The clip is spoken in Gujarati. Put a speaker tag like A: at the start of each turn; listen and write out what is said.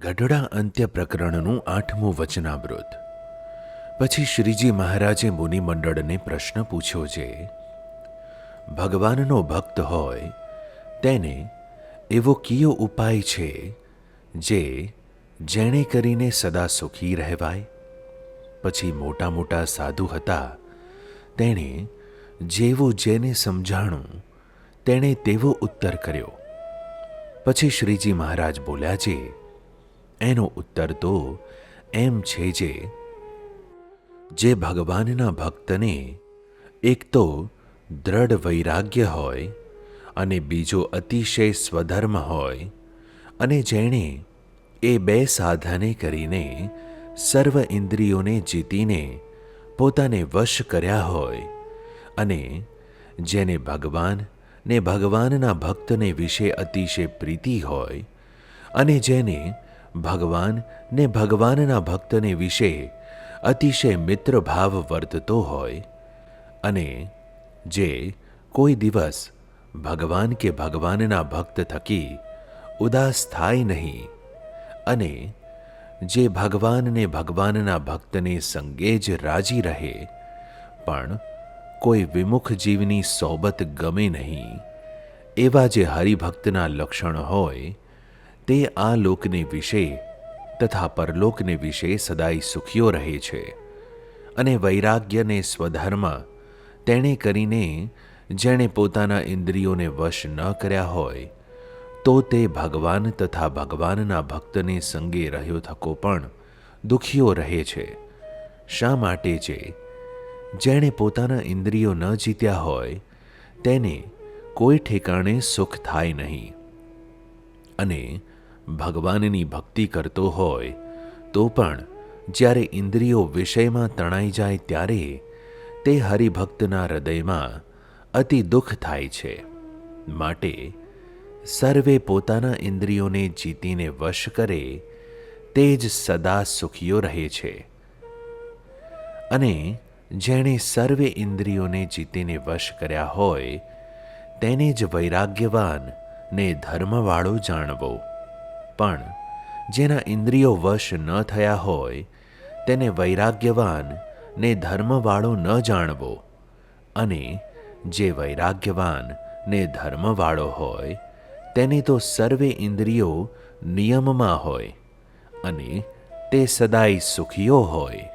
A: ગઢડા અંત્ય પ્રકરણનું 8મું વચનામૃત. પછી શ્રીજી મહારાજે મુનિમંડળને પ્રશ્ન પૂછ્યો છે, ભગવાનનો ભક્ત હોય તેને એવો કયો ઉપાય છે જેણે કરીને સદા સુખી રહેવાય? પછી મોટા મોટા સાધુ હતા, તેણે જેવું જેને સમજાણું તેણે તેવો ઉત્તર કર્યો. પછી શ્રીજી મહારાજ બોલ્યા છે, એનો ઉત્તર તો એમ છે જે ભગવાનના ભક્તને એક તો દ્રઢ વૈરાગ્ય હોય અને બીજો અતિશય સ્વધર્મ હોય, અને જેણે એ બે સાધને કરીને સર્વ ઇન્દ્રિયોને જીતીને પોતાને વશ કર્યા હોય, અને જેને ભગવાન ને ભગવાનના ભક્તને વિશે અતિશય પ્રીતિ હોય, અને જેને ભગવાન ને ભગવાનના ભક્તને વિશે અતિશય મિત્રભાવ વર્તતો હોય, અને જે કોઈ દિવસ ભગવાન કે ભગવાનના ભક્ત થકી ઉદાસ થાય નહીં, અને જે ભગવાન ને ભગવાનના ભક્તને સંગે જ રાજી રહે, પણ કોઈ વિમુખ જીવની સોબત ગમે નહીં, એવા જે હરિભક્તના લક્ષણ હોય, તે આ લોકને વિશે તથા પરલોકને વિશે સદાય સુખીઓ રહે છે. અને વૈરાગ્યને સ્વધર્મ તેણે કરીને જેણે પોતાના ઇન્દ્રિયોને વશ ન કર્યા હોય, તો તે ભગવાન તથા ભગવાનના ભક્તને સંગે રહ્યો થકો પણ દુખીઓ રહે છે. શા માટે? જેણે પોતાના ઇન્દ્રિયો ન જીત્યા હોય તેને કોઈ ઠેકાણે સુખ થાય નહીં, અને ભગવાનની ભક્તિ કરતો હોય તો પણ જ્યારે ઇન્દ્રિયો વિષયમાં તણાઈ જાય ત્યારે તે હરિભક્તના હૃદયમાં અતિ દુઃખ થાય છે. માટે સર્વે પોતાના ઇન્દ્રિયોને જીતીને વશ કરે તે જ સદા સુખીઓ રહે છે. અને જેણે સર્વે ઇન્દ્રિયોને જીતીને વશ કર્યા હોય તેને જ વૈરાગ્યવાન ને ધર્મવાળો જાણવો. પણ જેના ઇન્દ્રિયો વશ ન થયા હોય તેને વૈરાગ્યવાન ને ધર્મવાળો ન જાણવો. અને જે વૈરાગ્યવાન ને ધર્મવાળો હોય તેને તો સર્વે ઇન્દ્રિયો નિયમમાં હોય, અને તે સદાય સુખીઓ હોય.